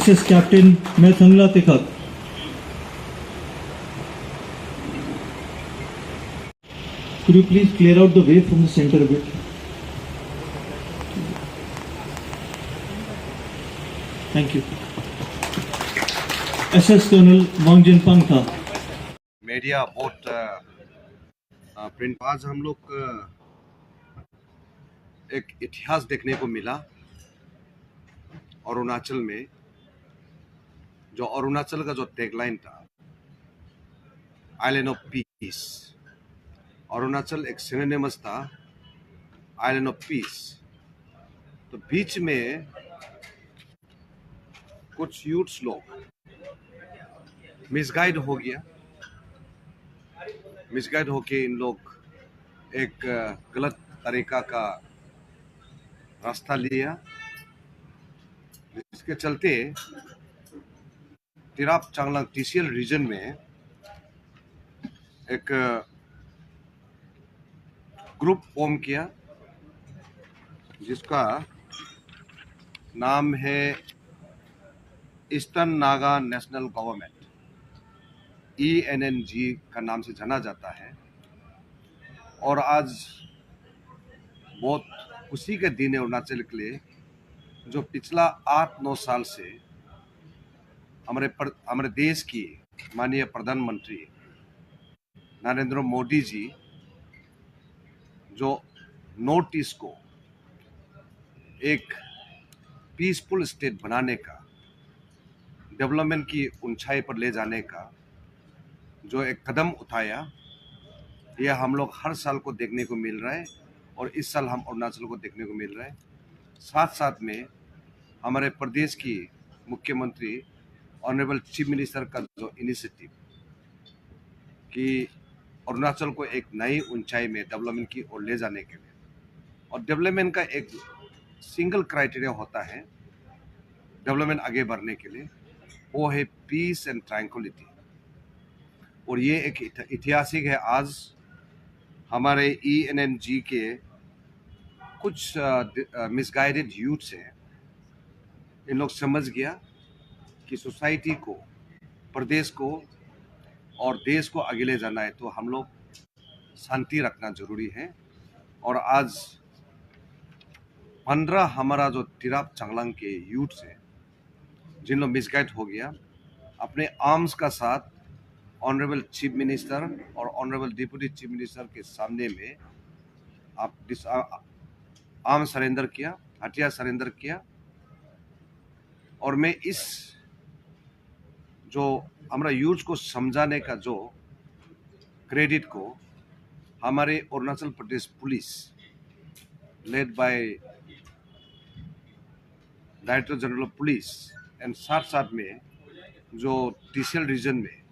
SS Captain Methangla Tekak. Could you please clear out the way from the center a bit? Thank you. SS Colonel Mangjin Pangtha. Media बहुत print. आज हम लोग एक इतिहास देखने को मिला अरुणाचल में। जो अरुणाचल का जो टैगलाइन था, आइलैंड ऑफ पीस। अरुणाचल एक सिनोनिमस था आइलैंड ऑफ पीस। तो बीच में कुछ यूथ्स लोग मिसगाइड हो गया। मिसगाइड होके इन लोग एक गलत तरीका का रास्ता लिया, जिसके चलते तिराप चांगलांग TCL रीजन में एक ग्रुप फॉर्म किया, जिसका नाम है eastern Naga national government, ENNG का नाम से जाना जाता है। और आज बहुत खुशी के दिन है अरुणाचल के लिए, जो पिछला 8-9 साल से हमारे देश की माननीय प्रधानमंत्री नरेंद्र मोदी जी जो नॉर्थ ईस्ट को एक पीसफुल स्टेट बनाने का, डेवलपमेंट की ऊंचाई पर ले जाने का जो एक कदम उठाया, यह हम लोग हर साल को देखने को मिल रहा है। और इस साल हम अरुणाचल को देखने को मिल रहा है। साथ साथ में हमारे प्रदेश की मुख्यमंत्री ऑनरेबल चीफ मिनिस्टर का जो इनिशिएटिव कि अरुणाचल को एक नई ऊंचाई में डेवलपमेंट की ओर ले जाने के लिए, और डेवलपमेंट का एक सिंगल क्राइटेरिया होता है डेवलपमेंट आगे बढ़ने के लिए, वो है पीस एंड ट्रैंक्विलिटी। और ये एक ऐतिहासिक है। आज हमारे ENNG के कुछ मिसगाइडेड यूथ्स हैं, इन लोग समझ गया कि सोसाइटी को, प्रदेश को और देश को आगे ले जाना है तो हम लोग शांति रखना जरूरी है। और आज 15 हमारा जो तिराप चांगलांग के यूथ्स हैं, जिन लोग मिसगाइड हो गया, अपने आर्म्स का साथ ऑनरेबल चीफ मिनिस्टर और ऑनरेबल डिप्टी चीफ मिनिस्टर के सामने में आप आर्म सरेंडर किया, हथियार सरेंडर किया। और मैं इस जो हमारा यूथ को समझाने का जो क्रेडिट को हमारे Arunachal Pradesh police led by director general of police and साथ साथ में जो TCL रीजन में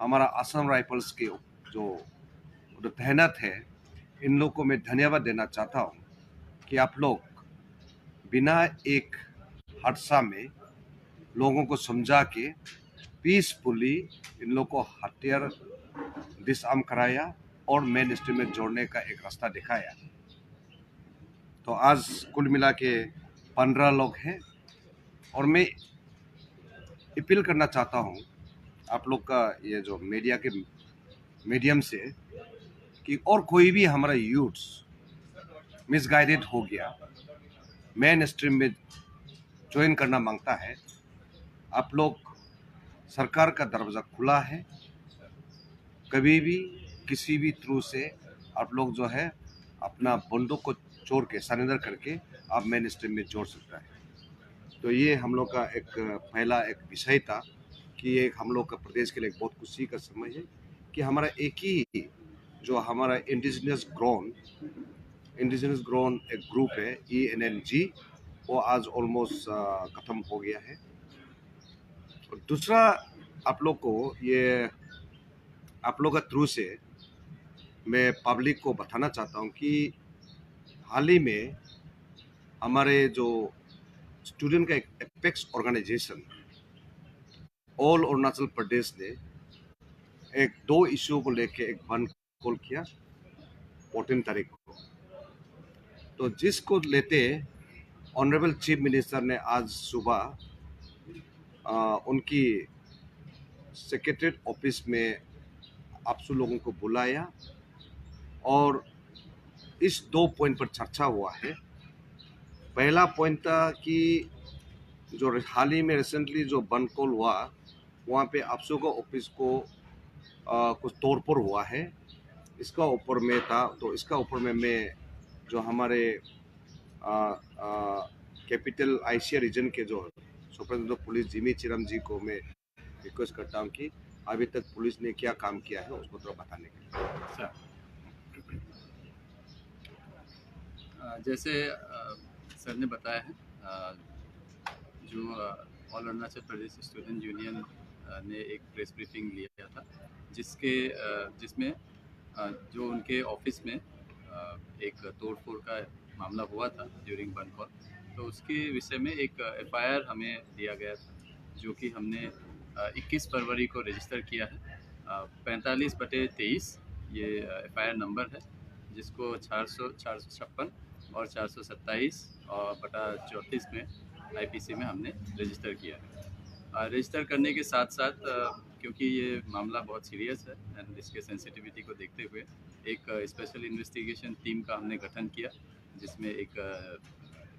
हमारा असम राइफल्स के जो तैनात है, इन लोगों को मैं धन्यवाद देना चाहता हूँ कि आप लोग बिना एक हादसा में लोगों को समझा के पीसफुली इन लोगों को हथियार डिसआर्म कराया और मेन स्ट्रीम में जोड़ने का एक रास्ता दिखाया। तो आज कुल मिला के 15 लोग हैं। और मैं अपील करना चाहता हूँ आप लोग का ये जो मीडिया के मीडियम से, कि और कोई भी हमारा यूथ्स मिसगाइडेड हो गया, मेन स्ट्रीम में ज्वाइन करना मांगता है, आप लोग, सरकार का दरवाज़ा खुला है। कभी भी किसी भी थ्रू से आप लोग जो है अपना बंदूक को छोड़ के, सरेंडर करके आप मेन स्ट्रीम में जोड़ सकता है। तो ये हम लोग का एक पहला एक विषय था कि एक हम लोग का प्रदेश के लिए एक बहुत खुशी का समय है कि हमारा एक ही जो हमारा इंडिजिनस ग्रोन एक ग्रुप है ENNG, वो आज ऑलमोस्ट ख़त्म हो गया है। और दूसरा, आप लोग को ये आप लोग का थ्रू से मैं पब्लिक को बताना चाहता हूँ कि हाल ही में हमारे जो स्टूडेंट का एक apex organisation all Arunachal Pradesh ने एक 2 इश्यू को लेके एक बंद कॉल किया 14 तारीख को। तो जिसको लेते ऑनरेबल चीफ मिनिस्टर ने आज सुबह उनकी सेक्रेटरीट ऑफिस में आप सब लोगों को बुलाया और इस 2 पॉइंट पर चर्चा हुआ है। पहला पॉइंट था कि जो हाल ही में रिसेंटली जो बंद कॉल हुआ, वहाँ पे आप सब का ऑफिस को कुछ तोड़फोड़ हुआ है, इसका ऊपर में था। तो इसका ऊपर में मैं जो हमारे कैपिटल आईसीए रीजन के जो सुपरिटेंडेंट ऑफ पुलिस जिमी चिरम जी को मैं रिक्वेस्ट करता हूँ कि अभी तक पुलिस ने क्या काम किया है उसको थोड़ा बताने के लिए। सर, जैसे सर ने बताया है, जो all Arunachal Pradesh student union ने एक प्रेस ब्रीफिंग लिया था, जिसमें जो उनके ऑफिस में एक तोड़फोड़ का मामला हुआ था ड्यूरिंग बंद कॉल, तो उसके विषय में एक एफआईआर हमें दिया गया था, जो कि हमने 21 फरवरी को रजिस्टर किया है। 45/23 ये एफआईआर नंबर है, जिसको 456 और 427 और बटा 34 में आईपीसी में हमने रजिस्टर किया है। रजिस्टर करने के साथ साथ क्योंकि ये मामला बहुत सीरियस है एंड इसके सेंसिटिविटी को देखते हुए एक स्पेशल इन्वेस्टिगेशन टीम का हमने गठन किया, जिसमें एक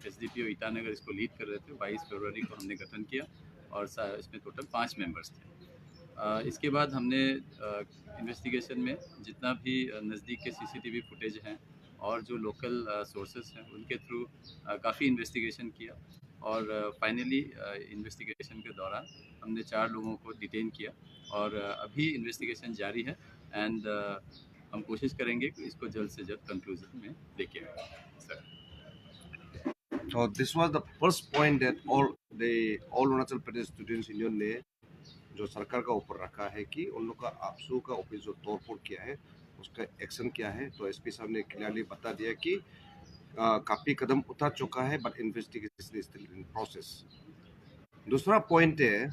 एसडीपीओ ईटानगर इसको लीड कर रहे थे। 22 फरवरी को हमने गठन किया और इसमें टोटल 5 मेंबर्स थे। इसके बाद हमने इन्वेस्टिगेशन में जितना भी नज़दीक के सीसीटीवी फुटेज हैं और जो लोकल सोर्सेस हैं उनके थ्रू काफ़ी इन्वेस्टिगेशन किया और फाइनली इन्वेस्टिगेशन के दौरान हमने 4 लोगों को डिटेन किया और अभी इन्वेस्टिगेशन जारी है एंड हम कोशिश करेंगे कि इसको जल्द से जल्द कंक्लूजन में लेके आए sir. So this was the first point that all Arunachal Pradesh Students Union ने जो सरकार का ऊपर रखा है कि उन लोग का आपसू का ऑफिस जो तोड़फोड़ किया है उसका एक्शन क्या है। तो एसपी साहब ने क्लियरली बता दिया कि काफी कदम उठा चुका है, but investigation is still in process. दूसरा पॉइंट है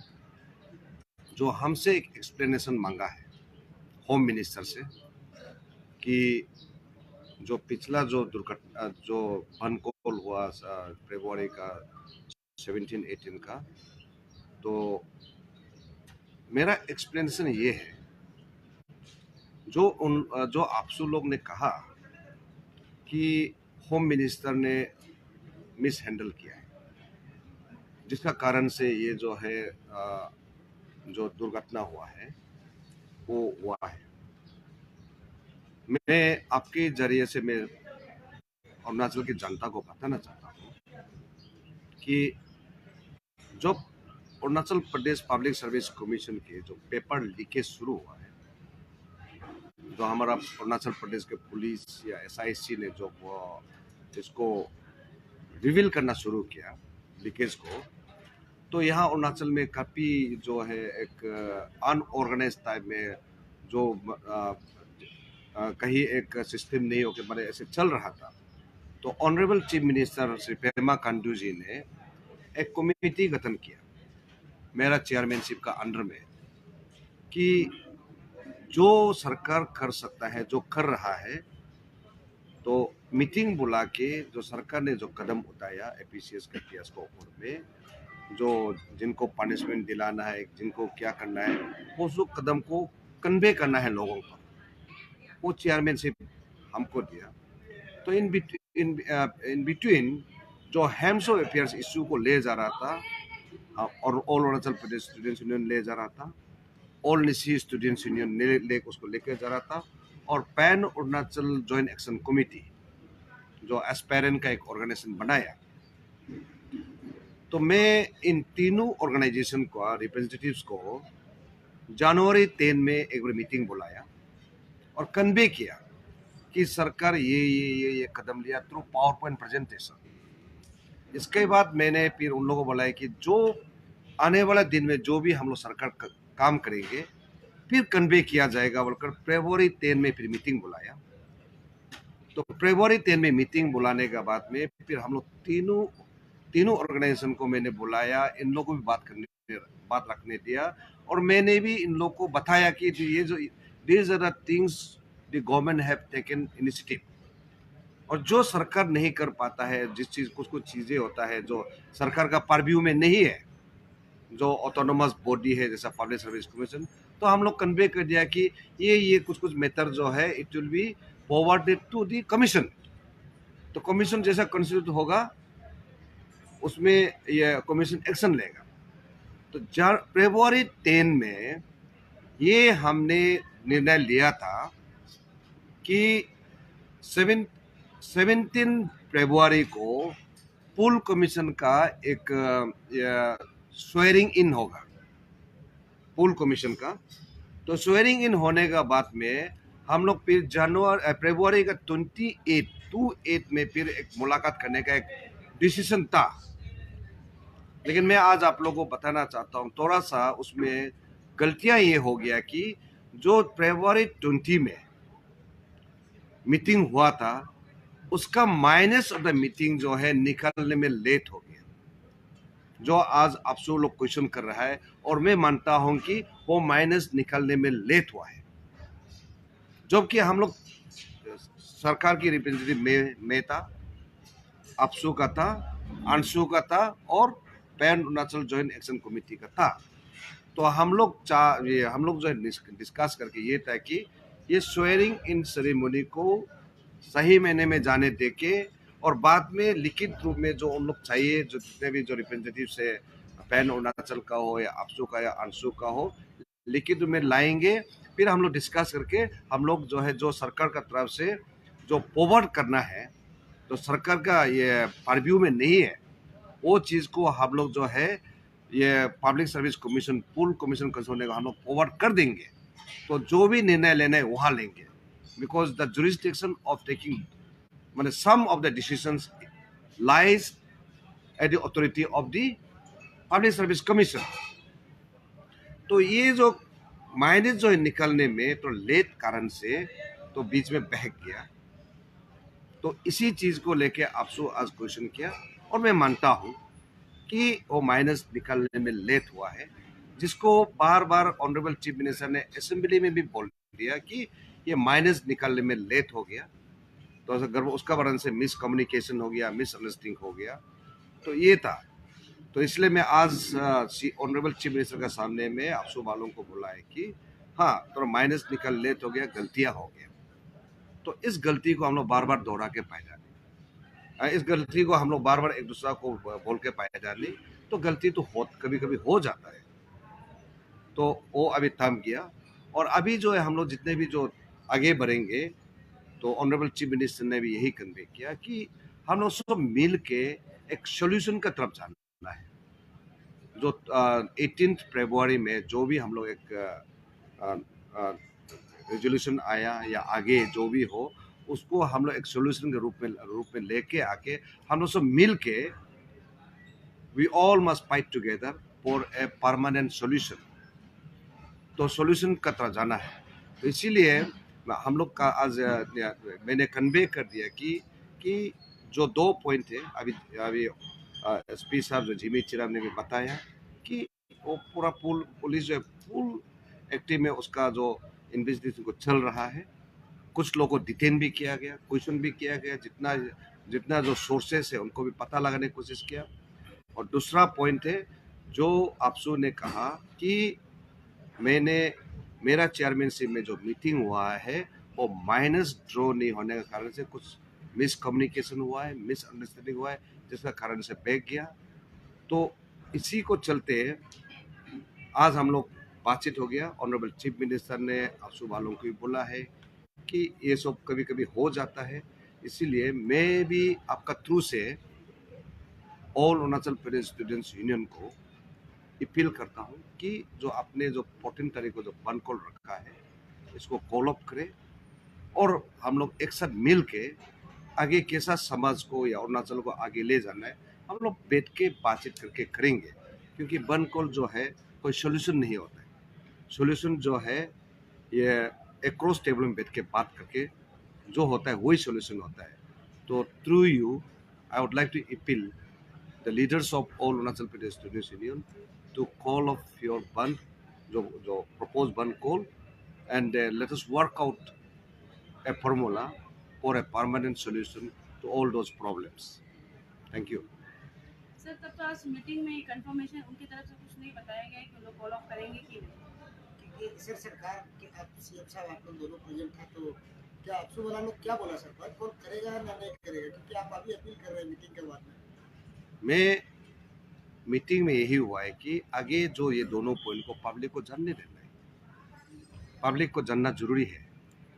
जो हमसे एक एक्सप्लेनेशन मांगा है होम मिनिस्टर से कि जो पिछला जो दुर्घटना जो बंद कॉल हुआ फरवरी का 17-18 का, तो मेरा एक्सप्लेनेशन ये है जो आपसू लोग ने कहा कि होम मिनिस्टर ने मिस हैंडल किया है, जिसका कारण से ये जो है जो दुर्घटना हुआ है वो हुआ है। मैं आपके जरिए से मैं अरुणाचल की जनता को बताना चाहता हूँ कि जो Arunachal Pradesh public service commission के जो पेपर लीकेज शुरू हुआ है, जो हमारा अरुणाचल प्रदेश के पुलिस या एसआईसी ने जो इसको रिवील करना शुरू किया लीकेज को, तो यहाँ अरुणाचल में काफ़ी जो है एक अनऑर्गेनाइज टाइप में जो कहीं एक सिस्टम नहीं होकर बड़े ऐसे चल रहा था। तो honourable chief minister Shri Pema Khandu ji ने एक कमेटी गठन किया मेरा चेयरमैनशिप का अंडर में कि जो सरकार कर सकता है, जो कर रहा है, तो मीटिंग बुला के जो सरकार ने जो कदम उठाया एपीसीएस के केस को ऊपर में, जो जिनको पनिशमेंट दिलाना है, जिनको क्या करना है, वो उस कदम को कन्वे करना है लोगों को, वो चेयरमैनशिप हमको दिया। तो इन बिटवीन जो हेम्स ऑफ अफेयर्स इशू को ले जा रहा था और all Arunachal Pradesh students union ले जा रहा था, ऑल निशी स्टूडेंट्स यूनियन उसको लेकर जा रहा था, और pan Arunachal joint action committee जो एस्पेरेंट का एक ऑर्गेनाइजेशन बनाया। तो मैं इन तीनों ऑर्गेनाइजेशन को रिप्रेजेंटेटिव्स को जनवरी 10 में एक बार मीटिंग बुलाया और कन्वे किया कि सरकार ये कदम लिया थ्रू पावर पॉइंट प्रेजेंटेशन। इसके बाद मैंने फिर उन लोगों को बुलाया कि जो आने वाला दिन में जो भी हम लोग सरकार काम करेंगे फिर कन्वे किया जाएगा बोलकर फरवरी 10 में फिर मीटिंग बुलाया। तो फरवरी 10 में मीटिंग बुलाने के बाद में फिर हम लोग तीनों ऑर्गेनाइजेशन को मैंने बुलाया, इन लोगों को भी बात रखने दिया, और मैंने भी इन लोगों को बताया कि ये जो these are the things the government have taken initiative, और जो सरकार नहीं कर पाता है, जिस चीज कुछ चीजें होता है जो सरकार का परव्यू में नहीं है, जो ऑटोनोमस बॉडी है जैसा पब्लिक सर्विस कमीशन, तो हम लोग कन्वे कर दिया कि ये कुछ मैटर जो है it will be forwarded to the commission. तो कमीशन जैसा कंस्टिट्यूट होगा उसमें ये कमीशन एक्शन लेगा। तो फरवरी 10 में ये हमने निर्णय लिया था कि 17 फरवरी को पुल कमीशन का एक स्वेरिंग इन होगा, पुल कमीशन का। तो स्वेरिंग इन होने का बाद में हम लोग फिर फरवरी का 28 में फिर एक मुलाकात करने का एक डिसीजन था। लेकिन मैं आज आप लोगों को बताना चाहता हूँ थोड़ा सा उसमें गलतियां ये हो गया कि जो फरवरी 20 में मीटिंग हुआ था उसका माइनस ऑफ द मीटिंग जो है निकालने में लेट हो गया, जो आज आप सब लोग क्वेश्चन कर रहा है। और मैं मानता हूं कि वो माइनस निकालने में लेट हुआ है, जबकि हम लोग सरकार की रिप्रेजेंटेटिव में था, अपसू का था, अंशु का था और pan Arunachal joint action committee का था। तो हम लोग जो है डिस्कस करके ये था कि ये स्वेरिंग इन सेरेमनी को सही महीने में जाने देके और बाद में लिखित रूप में जो उन लोग चाहिए, जो जितने भी जो रिप्रेजेंटेटिव से पैन अरुणाचल का हो या अपसू का या अंशु का हो, लिखित रूप में लाएंगे। फिर हम लोग डिस्कस करके हम लोग जो है जो सरकार का तरफ से जो फॉरवर्ड करना है, तो सरकार का ये परव्यू में नहीं है, वो चीज़ को हम लोग जो है ये पब्लिक सर्विस कमीशन पुल कमीशन कंसर्न को हम लोग फॉरवर्ड कर देंगे। तो जो भी निर्णय लेना है वहाँ लेंगे, because the jurisdiction of taking माने some of the decisions lies at the authority of the public service commission. तो ये जो माइनस जो है निकलने में तो लेट कारण से तो बीच में बहक गया। तो इसी चीज को लेके आपसे आज क्वेश्चन किया और मैं मानता हूं कि वो माइनस निकालने में लेट हुआ है, जिसको बार बार ऑनरेबल चीफ मिनिस्टर ने असेंबली में भी बोल दिया कि ये माइनस निकालने में लेट हो गया। तो अगर उसका वजह से मिसकम्युनिकेशन हो गया, मिसअंडरस्टैंडिंग हो गया, तो ये था। तो इसलिए मैं आज ऑनरेबल चीफ मिनिस्टर का सामने में आप सब वालों को बोला है कि हाँ थोड़ा माइनस निकल लेट हो गया, गलतियां हो गया। तो इस गलती को हम लोग बार बार दोहरा के पाए जाने, इस गलती को हम लोग बार बार एक दूसरा को बोल के पाए जाने, तो गलती तो कभी कभी हो जाता है। तो वो अभी थम गया और अभी जो है हम लोग जितने भी जो आगे बढ़ेंगे, तो ऑनरेबल चीफ मिनिस्टर ने भी यही कन्वे किया कि हम लोग सब मिल के एक सोल्यूशन का तरफ जाना है। जो 18 फरवरी में जो भी हम लोग एक रेजोल्यूशन आया या आगे जो भी हो, उसको हम लोग एक सोल्यूशन के रूप में लेके आके हम लोग सब मिल के we all must fight together for a permanent solution. तो सोल्यूशन का तरफ जाना है। तो इसीलिए हम लोग का आज मैंने कन्वे कर दिया कि जो 2 पॉइंट है अभी एसपी साहब जो जिमी चिराम ने भी बताया कि वो पूरा पुलिस जो है फुल एक्टिव में उसका जो इन्वेस्टिगेशन को चल रहा है। कुछ लोगों को डिटेन भी किया गया, क्वेश्चन भी किया गया, जितना जो सोर्सेस है उनको भी पता लगाने की कोशिश किया। और दूसरा पॉइंट है जो आपसू ने कहा कि मेरा चेयरमैनशिप में जो मीटिंग हुआ है वो माइनस ड्रॉ नहीं होने के कारण से कुछ मिसकम्युनिकेशन हुआ है, मिसअंडरस्टैंडिंग हुआ है, जिसका कारण से बैठ गया। तो इसी को चलते आज हम लोग बातचीत हो गया। ऑनरेबल चीफ मिनिस्टर ने आपसू वालों को भी बोला है कि ये सब कभी कभी हो जाता है। इसीलिए मैं भी आपका थ्रू से all Arunachal Pradesh students union को अपील करता हूँ कि जो आपने जो 14 तारीख को जो बंद कॉल रखा है इसको कॉल अप करें और हम लोग एक साथ मिल के आगे कैसा समाज को या अरुणाचल को आगे ले जाना है हम लोग बैठ के बातचीत करके करेंगे। क्योंकि बंद कॉल जो है कोई सोल्यूशन नहीं होता है। सोल्यूशन जो है ये एक्रॉस टेबल में बैठ के बात करके जो होता है वही सोल्यूशन होता है। तो through you I would like to appeal the leaders of all Arunachal Pradesh Students Union to call off your band, जो proposed band call, and let us work out a formula for a permanent solution to all those problems. Thank you. Sir तब तो आज meeting में confirmation उनकी तरफ से कुछ नहीं बताया गया कि वो लोग फॉलो अप करेंगे कि नहीं। क्योंकि सर सरकार के आप सीएम साहब आप लोग दोनों प्रेजेंट हैं, तो क्या आपसू वाला लोग क्या बोला सर, बात कौन करेगा या नहीं करेगा, क्योंकि आप अभी अपील कर रहे हैं मीटिंग के बाद में। मैं मीटिंग में यही हुआ है कि आगे जो ये दोनों पॉइंट को पब्लिक को जानने देना है, पब्लिक को जानना जरूरी है।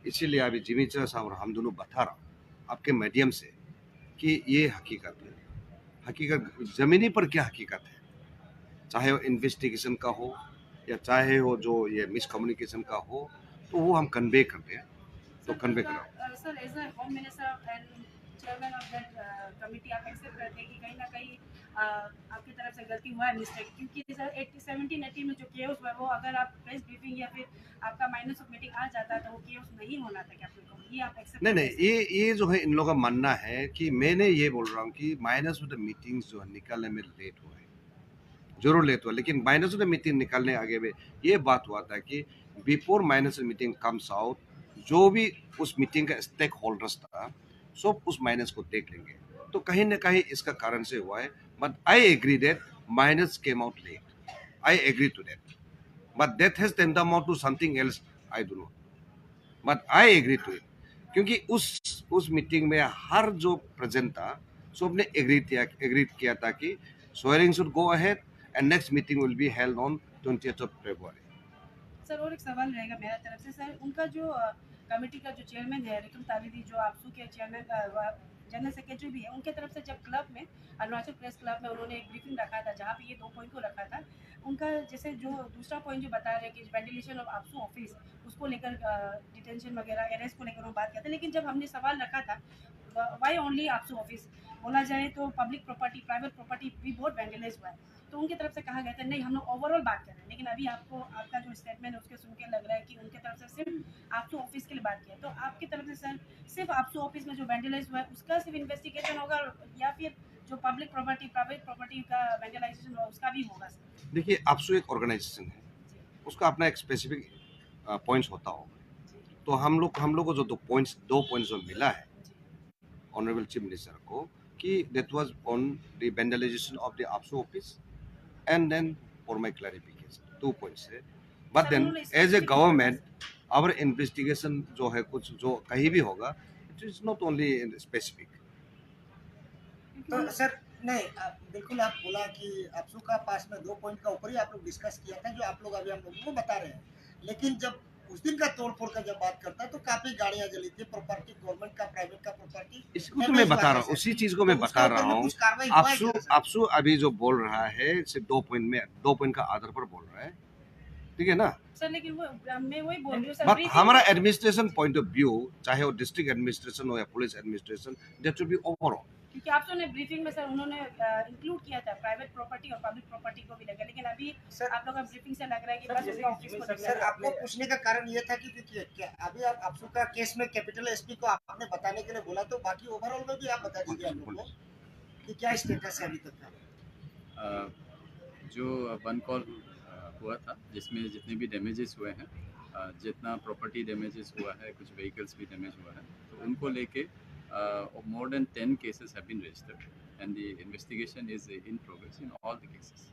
इसीलिए अभी जिमी चंद्र साहब और हम दोनों बता रहा हूँ आपके माध्यम से कि ये हकीकत है, हकीकत जमीनी पर क्या हकीकत है, चाहे वो इन्वेस्टिगेशन का हो या चाहे वो जो ये मिसकम्युनिकेशन का हो, तो वो हम कन्वे करते हैं, तो कन्वे करा। Sir as a home minister and chairman of that committee आप एक्सेप्ट करते हैं कि कहीं ना कहीं आपकी तरफ से गलती हुआ है, मिस्टेक, क्योंकि सर 17-18 में जो केओस हुआ वो अगर आप प्रेस ब्रीफिंग या फिर आपका माइनस ऑफ मीटिंग आ जाता तो वो केओस नहीं होना था क्या आपको, ये आप एक्सेप्ट नहीं, ये जो है इन लोगों का मानना है कि मैंने ये बोल रहा हूँ कि माइनस ऑफ द मीटिंग्स जो है निकालने में लेट हुआ है, जरूर लेट हुआ, लेकिन माइनस ऑफ द मीटिंग निकालने आगे में ये बात हुआ था कि before minus of meeting comes out, जो भी उस मीटिंग का स्टेक होल्डर्स था सब उस माइनस को देख लेंगे, तो कहीं ना कहीं इसका कारण से हुआ है। But I agree that minus came out late, I agree to that, but that has tend out to something else, I don't know, but I agree to it, क्योंकि उस मीटिंग में हर जो प्रेजेंट था सबने एग्री किया था कि swearing should go ahead and next meeting will be held on 20th of February. Sir और एक सवाल रहेगा मेरा तरफ से सर, उनका जो कमेटी का जो चेयरमैन है रितुल ताविदी, जो आपसू के चेयरमैन जनरल सेक्रेटरी भी है, उनके तरफ से जब क्लब में अरुणाचल प्रेस क्लब में उन्होंने एक ब्रीफिंग रखा था जहाँ पे ये 2 पॉइंट को रखा था, उनका जैसे जो दूसरा पॉइंट जो बता रहे हैं कि वेंटिलेशन ऑफ आपसू ऑफिस उसको लेकर डिटेंशन वगैरह अरेस्ट को लेकर वो बात करते, लेकिन जब हमने सवाल रखा था वाई ओनली आपसू ऑफिस, बोला जाए तो पब्लिक प्रॉपर्टी प्राइवेट प्रॉपर्टी भी बहुत वेंटिलाइज हुआ है, तो उनकी तरफ से कहा गया था नहीं हम लोग ओवरऑल बात कर रहे हैं, लेकिन अभी आपको आपका जो स्टेटमेंट है उसके सुन के लग रहा है कि उनके तरफ से सिर्फ आपसू ऑफिस के लिए बात किया, तो आपकी तरफ से सर सिर्फ आपसू ऑफिस में जो वेंटिलाइज हुआ है उसका सिर्फ इन्वेस्टिगेशन होगा या फिर जो पब्लिक प्रॉपर्टी प्राइवेट प्रॉपर्टी का वेंटिलाइजेशन हुआ उसका भी होगा सर? देखिए आपसू एक ऑर्गेनाइजेशन है, उसका अपना एक स्पेसिफिक पॉइंट्स होता होगा, तो हम लोग को जो दो पॉइंट्स जो मिला है ऑनरेबल चीफ मिनिस्टर को कि that was on the vandalisation of the APSU office and then for my clarification 2 points है, but then as a government our investigation जो है कुछ जो कहीं भी होगा it is not only specific. तो सर नहीं बिल्कुल आप बोला कि आपसू का पास में 2 पॉइंट का ऊपर ही आप लोग डिस्कस किया था जो आप लोग अभी हम लोगों को बता रहे हैं, लेकिन जब उस दिन का तोड़फोड़ का जब बात करता है तो काफी गाड़ियां जली थी, प्रॉपर्टी गवर्नमेंट का प्राइवेट का प्रॉपर्टी, इसको तो मैं बता रहा हूँ, उसी चीज को मैं बता रहा हूँ। आपसू अभी जो बोल रहा है सिर्फ 2 पॉइंट का आधार पर बोल रहा है, ठीक है ना सर, लेकिन वो मैं वही बोल रही हूँ सर, बट हमारा एडमिनिस्ट्रेशन पॉइंट ऑफ व्यू चाहे वो डिस्ट्रिक्ट एडमिनिस्ट्रेशन हो या police administration, that should be overall, क्योंकि आप ने ब्रीफिंग में सर उन्होंने इंक्लूड किया था प्राइवेट प्रॉपर्टी और पब्लिक प्रॉपर्टी को भी लेकर, लेकिन अभी सर आप लोग का ब्रीफिंग से लग रहा है कि बस उसका ऑफिस को सर आपको पूछने का कारण ये था कि क्या अभी आप आपसू का केस में कैपिटल एसपी को आपने बताने के लिए बोला, तो बाकी ओवरऑल में भी आप बता दीजिए हम लोग को कि क्या स्टेटस है अभी तक का। जो वन कॉल हुआ था जिसमें जितने भी डैमेजेस हुए हैं, जितना प्रॉपर्टी डैमेजेस हुआ है, कुछ व्हीकल्स भी डैमेज हुआ है, तो उनको लेके more than 10 cases have been registered and the investigation is in progress in all the cases.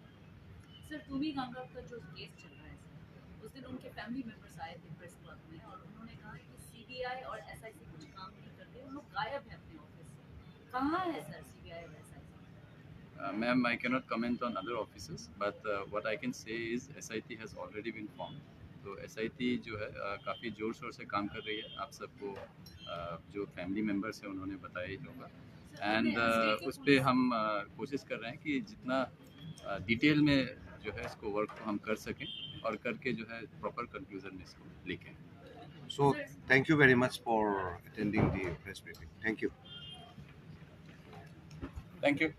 Sir two B Ganga का जो केस चल रहा है सर, उस दिन उनके फैमिली मेंबर्स आए थे प्रेस क्लब में और उन्होंने कहा कि सीबीआई और एसआईसी कुछ काम नहीं करते, उन लोग गायब हैं अपने ऑफिस से। कहाँ है सर सीबीआई और SIC? Ma'am, I cannot comment on other offices, but what I can say is SIT has already been formed. तो SIT जो है काफ़ी ज़ोर शोर से काम कर रही है, आप सबको जो फैमिली मेम्बर्स हैं उन्होंने बताया ही होगा, एंड उस पर हम कोशिश कर रहे हैं कि जितना डिटेल में जो है इसको वर्क को हम कर सकें और करके जो है प्रॉपर कंक्लूजन में इसको लेके आएं। So thank you very much for attending the press briefing. Thank you. Thank you.